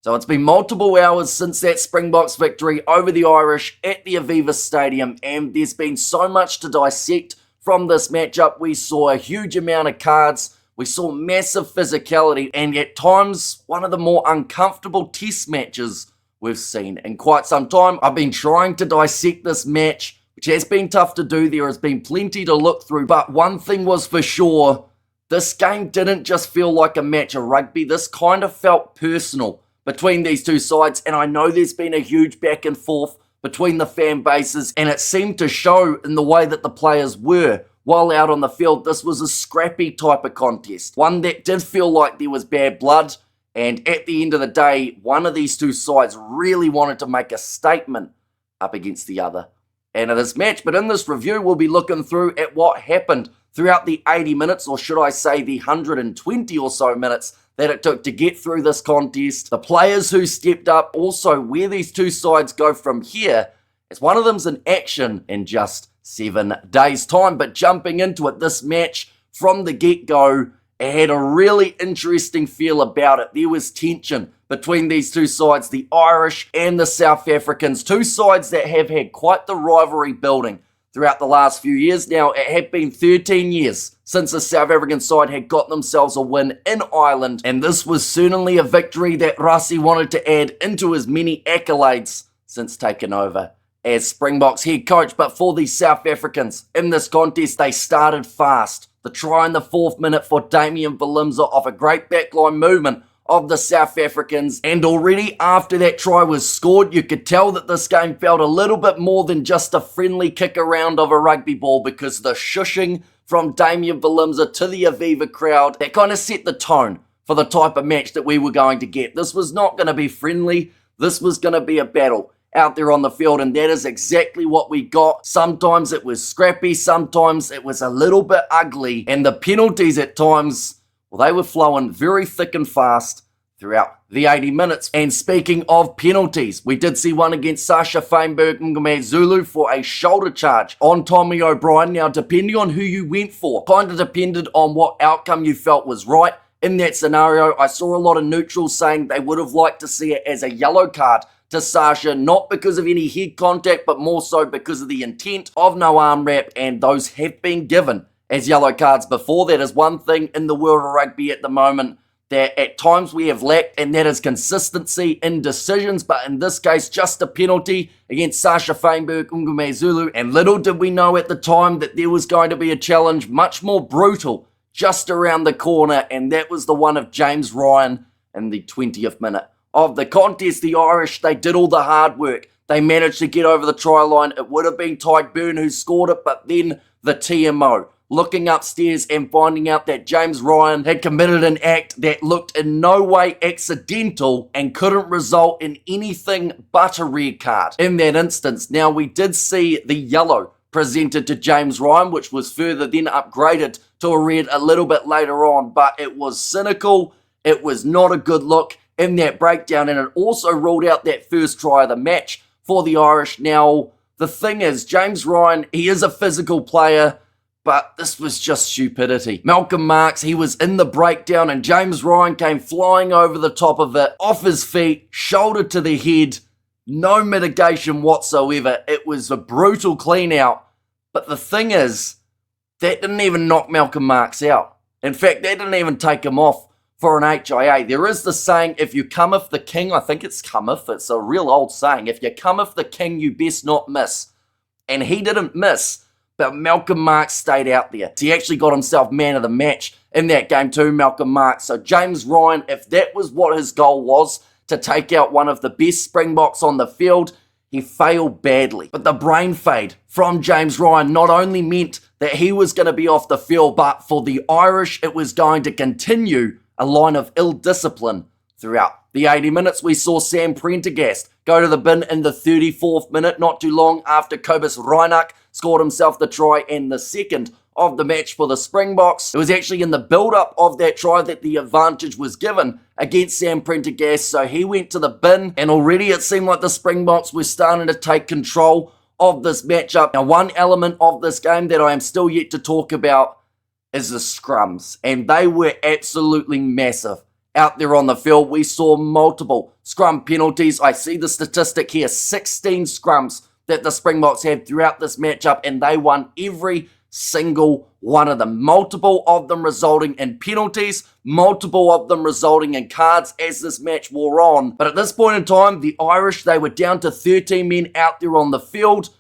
So it's been multiple hours since that Springboks victory over the Irish at the Aviva Stadium, and there's been so much to dissect from this matchup. We saw a huge amount of cards, we saw massive physicality, and at times one of the more uncomfortable test matches we've seen in quite some time. I've been trying to dissect this match, which has been tough to do. There has been plenty to look through, but one thing was for sure, this game didn't just feel like a match of rugby. This kind of felt personal between these two sides, and I know there's been a huge back and forth between the fan bases, and it seemed to show in the way that the players were while out on the field. This was a scrappy type of contest, one that did feel like there was bad blood, and at the end of the day, one of these two sides really wanted to make a statement up against the other and in this match. But in this review, we'll be looking through at what happened throughout the 80 minutes, or should I say the 120 or so minutes that it took to get through this contest, the players who stepped up, also where these two sides go from here, as one of them's in action in just 7 days' time. But jumping into it, this match from the get-go, it had a really interesting feel about it. There was tension between these two sides, the Irish and the South Africans, two sides that have had quite the rivalry building throughout the last few years. Now, it had been 13 years since the South African side had got themselves a win in Ireland, and this was certainly a victory that Rassie wanted to add into his many accolades since taking over as Springboks head coach. But for the South Africans in this contest, they started fast. The try in the 4th minute for Damian Willemse off a great backline movement of the South Africans, and already after that try was scored, you could tell that this game felt a little bit more than just a friendly kick around of a rugby ball, because the shushing from Damian Willemse to the Aviva crowd, that kind of set the tone for the type of match that we were going to get. This was not going to be friendly, this was going to be a battle out there on the field, and that is exactly what we got. Sometimes it was scrappy, sometimes it was a little bit ugly, and the penalties at times, well, they were flowing very thick and fast throughout the 80 minutes. And speaking of penalties, we did see one against Sasha Feinberg-Ngumezulu for a shoulder charge on Tommy O'Brien. Now, depending on who you went for, kind of depended on what outcome you felt was right. In that scenario, I saw a lot of neutrals saying they would have liked to see it as a yellow card to Sasha, not because of any head contact, but more so because of the intent of no arm wrap, and those have been given as yellow cards before. That is one thing in the world of rugby at the moment that at times we have lacked, and that is consistency in decisions. But in this case, just a penalty against Sasha Feinberg-Ngumezulu, and little did we know at the time that there was going to be a challenge much more brutal just around the corner, and that was the one of James Ryan in the 20th minute of the contest. The Irish, they did all the hard work. They managed to get over the try line. It would have been Ty Byrne who scored it, but then the TMO looking upstairs and finding out that James Ryan had committed an act that looked in no way accidental and couldn't result in anything but a red card in that instance. Now, we did see the yellow presented to James Ryan, which was further then upgraded to a red a little bit later on, but it was cynical. It was not a good look in that breakdown, and it also ruled out that first try of the match for the Irish. Now, the thing is, James Ryan, he is a physical player, but this was just stupidity. Malcolm Marx, he was in the breakdown, and James Ryan came flying over the top of it, off his feet, shoulder to the head, no mitigation whatsoever. It was a brutal clean out, but the thing is, that didn't even knock Malcolm Marx out. In fact, that didn't even take him off for an HIA. There is the saying, if you cometh the king, I think it's cometh, it's a real old saying, if you cometh the king, you best not miss. And he didn't miss, but Malcolm Marx stayed out there. He actually got himself man of the match in that game too, Malcolm Marx. So James Ryan, if that was what his goal was, to take out one of the best Springboks on the field, he failed badly. But the brain fade from James Ryan not only meant that he was going to be off the field, but for the Irish, it was going to continue a line of ill discipline throughout the 80 minutes. We saw Sam Prendergast go to the bin in the 34th minute, not too long after Kobus Reinach scored himself the try and the second of the match for the Springboks. It was actually in the build-up of that try that the advantage was given against Sam Prendergast, so he went to the bin, and already it seemed like the Springboks were starting to take control of this matchup. Now, one element of this game that I am still yet to talk about is the scrums, and they were absolutely massive out there on the field. We saw multiple scrum penalties. I see the statistic here, 16 scrums that the Springboks had throughout this matchup, and they won every single one of them. Multiple of them resulting in penalties, multiple of them resulting in cards as this match wore on. But at this point in time, the Irish, they were down to 13 men out there on the field,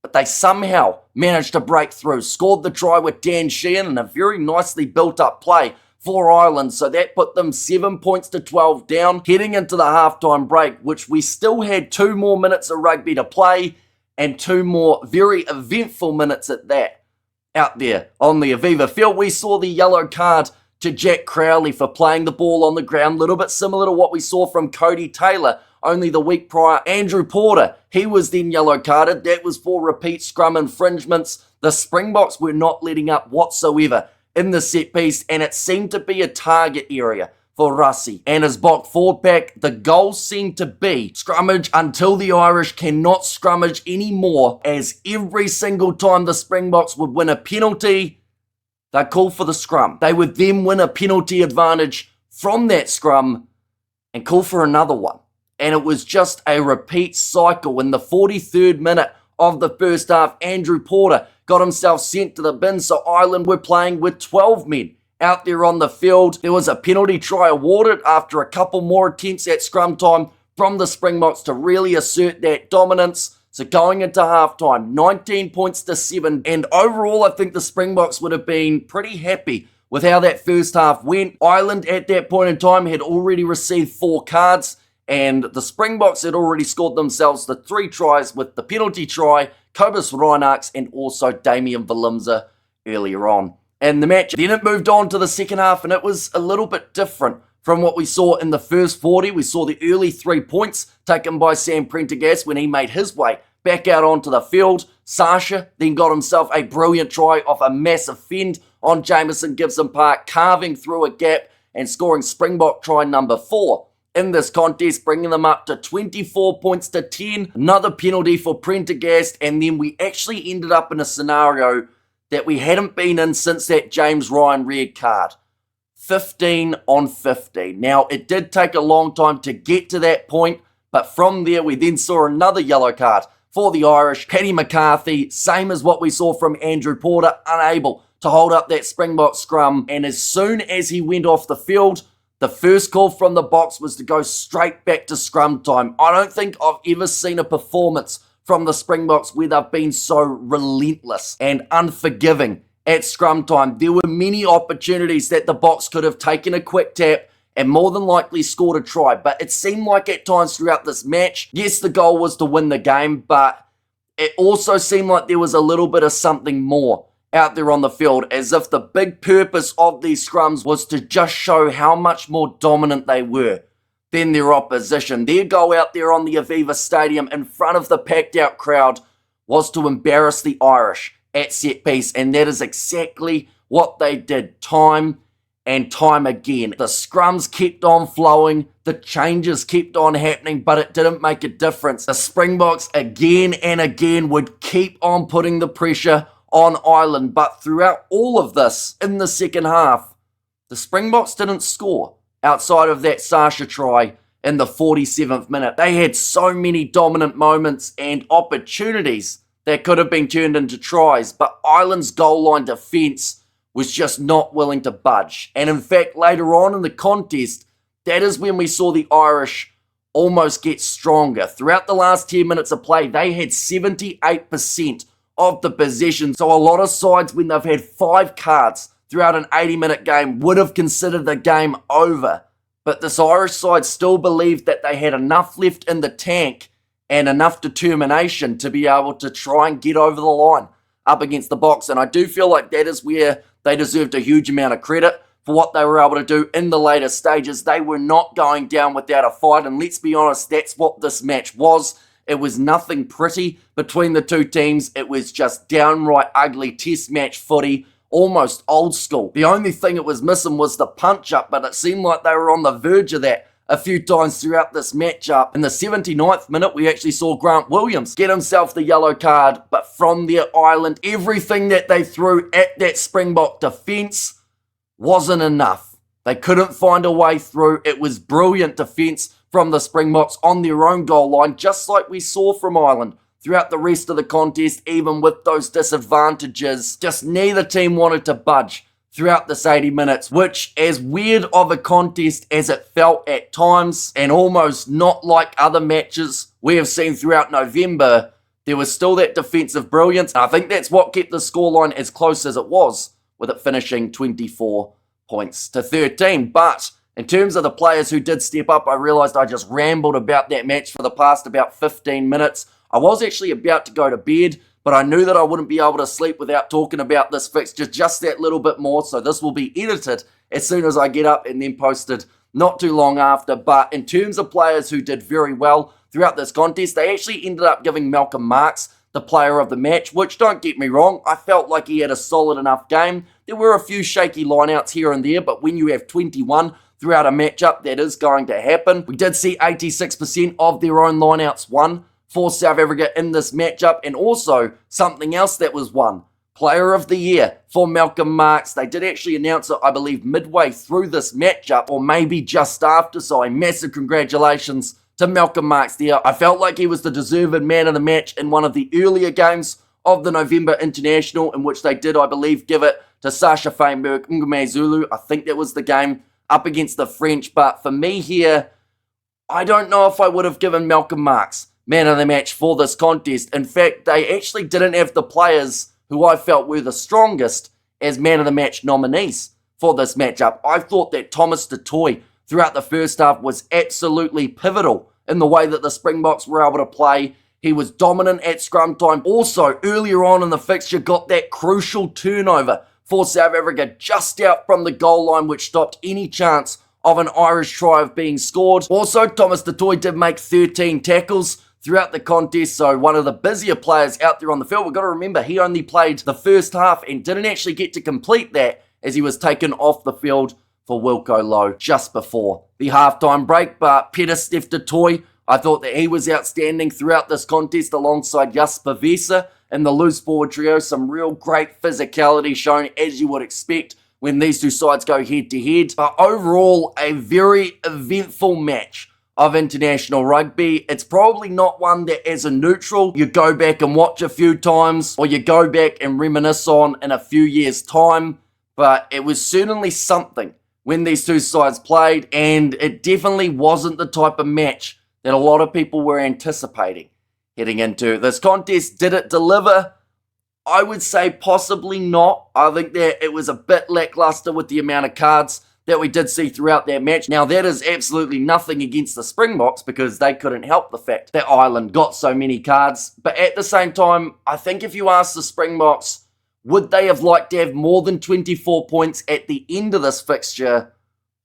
but they somehow managed to break through, scored the try with Dan Sheehan in a very nicely built up play for Ireland. So that put them 7 points to 12 down, heading into the halftime break, which we still had 2 more minutes of rugby to play and 2 more very eventful minutes at that. Out there on the Aviva field, we saw the yellow card to Jack Crowley for playing the ball on the ground, a little bit similar to what we saw from Cody Taylor only the week prior. Andrew Porter, he was then yellow carded. That was for repeat scrum infringements. The Springboks were not letting up whatsoever in the set piece, and it seemed to be a target area for Russie and his Bok forward pack. The goal seemed to be scrummage until the Irish cannot scrummage anymore, as every single time the Springboks would win a penalty, they'd call for the scrum. They would then win a penalty advantage from that scrum and call for another one. And it was just a repeat cycle. In the 43rd minute of the first half, Andrew Porter got himself sent to the bin, so Ireland were playing with 12 men out there on the field. There was a penalty try awarded after a couple more attempts at scrum time from the Springboks to really assert that dominance. So going into halftime, 19 points to 7. And overall, I think the Springboks would have been pretty happy with how that first half went. Ireland at that point in time had already received 4 cards, and the Springboks had already scored themselves the 3 tries with the penalty try, Cobus Reinarks, and also Damian Valimza earlier on. And the match, then it moved on to the second half, and it was a little bit different from what we saw in the first 40. We saw the early 3 points taken by Sam Prendergast when he made his way back out onto the field. Sasha then got himself a brilliant try off a massive fend on Jamison Gibson Park, carving through a gap and scoring Springbok try number 4 in this contest, bringing them up to 24 points to 10. Another penalty for Prendergast, and then we actually ended up in a scenario that we hadn't been in since that James Ryan red card. 15 on 15. Now, it did take a long time to get to that point, but from there we then saw another yellow card for the Irish. Paddy McCarthy, same as what we saw from Andrew Porter, unable to hold up that Springbok scrum, and as soon as he went off the field, the first call from the box was to go straight back to scrum time. I don't think I've ever seen a performance from the Springboks where they've been so relentless and unforgiving at scrum time. There were many opportunities that the Boks could have taken a quick tap and more than likely scored a try, but it seemed like at times throughout this match, yes, the goal was to win the game, but it also seemed like there was a little bit of something more out there on the field, as if the big purpose of these scrums was to just show how much more dominant they were than their opposition. Their goal out there on the Aviva Stadium in front of the packed out crowd was to embarrass the Irish at set piece, and that is exactly what they did time and time again. The scrums kept on flowing, the changes kept on happening, but it didn't make a difference. The Springboks again and again would keep on putting the pressure on Ireland, but throughout all of this, in the second half, the Springboks didn't score outside of that Sasha try in the 47th minute. They had so many dominant moments and opportunities that could have been turned into tries, but Ireland's goal line defence was just not willing to budge. And in fact, later on in the contest, that is when we saw the Irish almost get stronger. Throughout the last 10 minutes of play, they had 78% of the possession. So a lot of sides, when they've had 5 cards throughout an 80-minute game, would have considered the game over. But this Irish side still believed that they had enough left in the tank and enough determination to be able to try and get over the line up against the Boks. And I do feel like that is where they deserved a huge amount of credit for what they were able to do in the later stages. They were not going down without a fight, and let's be honest, that's what this match was. It was nothing pretty between the two teams. It was just downright ugly test match footy, almost old school. The only thing it was missing was the punch-up, but it seemed like they were on the verge of that a few times throughout this matchup. In the 79th minute, we actually saw Grant Williams get himself the yellow card, but from there, Ireland, everything that they threw at that Springbok defence wasn't enough They couldn't find a way through. It was brilliant defence from the Springboks on their own goal line, just like we saw from Ireland throughout the rest of the contest, even with those disadvantages. Just neither team wanted to budge throughout this 80 minutes, which, as weird of a contest as it felt at times, and almost not like other matches we have seen throughout November, there was still that defensive brilliance. I think that's what kept the scoreline as close as it was, with it finishing 24 points to 13. But in terms of the players who did step up, I realised I just rambled about that match for the past about 15 minutes. I was actually about to go to bed, but I knew that I wouldn't be able to sleep without talking about this fixture just that little bit more, so this will be edited as soon as I get up and then posted not too long after. But in terms of players who did very well throughout this contest, they actually ended up giving Malcolm Marx the player of the match, which, don't get me wrong, I felt like he had a solid enough game. There were a few shaky lineouts here and there, but when you have 21 throughout a matchup, that is going to happen. We did see 86% of their own lineouts won for South Africa in this matchup, and also something else that was won, Player of the Year for Malcolm Marx. They did actually announce it, I believe, midway through this matchup, or maybe just after, so a massive congratulations to Malcolm Marx there. I felt like he was the deserved man of the match in one of the earlier games of the November International, in which they did, I believe, give it to Sasha Feinberg Ngumezulu. I think that was the game up against the French, but for me here, I don't know if I would have given Malcolm Marx man of the match for this contest. In fact, they actually didn't have the players who I felt were the strongest as man of the match nominees for this matchup. I thought that Thomas du Toit throughout the first half was absolutely pivotal in the way that the Springboks were able to play. He was dominant at scrum time. Also, earlier on in the fixture, got that crucial turnover for South Africa just out from the goal line, which stopped any chance of an Irish try of being scored. Also, Thomas du Toit did make 13 tackles throughout the contest, so one of the busier players out there on the field. We've got to remember, he only played the first half and didn't actually get to complete that, as he was taken off the field for Wilco Low just before the halftime break. But Pieter-Steph du Toit, I thought that he was outstanding throughout this contest alongside Jasper Wiese in the loose forward trio. Some real great physicality shown, as you would expect when these two sides go head to head. But overall, a very eventful match of international rugby. It's probably not one that, as a neutral, you go back and watch a few times, or you go back and reminisce on in a few years' time, but it was certainly something when these two sides played, and it definitely wasn't the type of match that a lot of people were anticipating heading into this contest. Did it deliver? I would say possibly not. I think that it was a bit lackluster with the amount of cards that we did see throughout that match. Now, that is absolutely nothing against the Springboks, because they couldn't help the fact that Ireland got so many cards. But at the same time, I think if you ask the Springboks, would they have liked to have more than 24 points at the end of this fixture?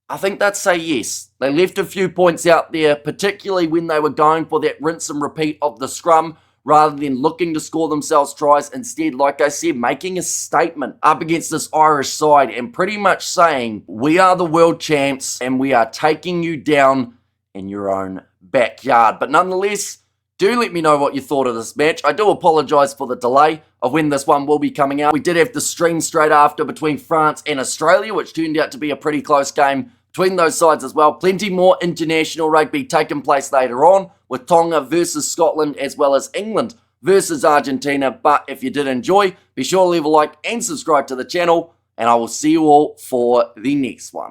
I think they'd say yes. They left a few points out there, particularly when they were going for that rinse and repeat of the scrum, rather than looking to score themselves tries. Instead, like I said, making a statement up against this Irish side and pretty much saying, we are the world champs and we are taking you down in your own backyard. But nonetheless, do let me know what you thought of this match. I do apologise for the delay of when this one will be coming out. We did have the stream straight after between France and Australia, which turned out to be a pretty close game between those sides as well. Plenty more international rugby taking place later on, with Tonga versus Scotland, as well as England versus Argentina. But if you did enjoy, be sure to leave a like and subscribe to the channel, and I will see you all for the next one.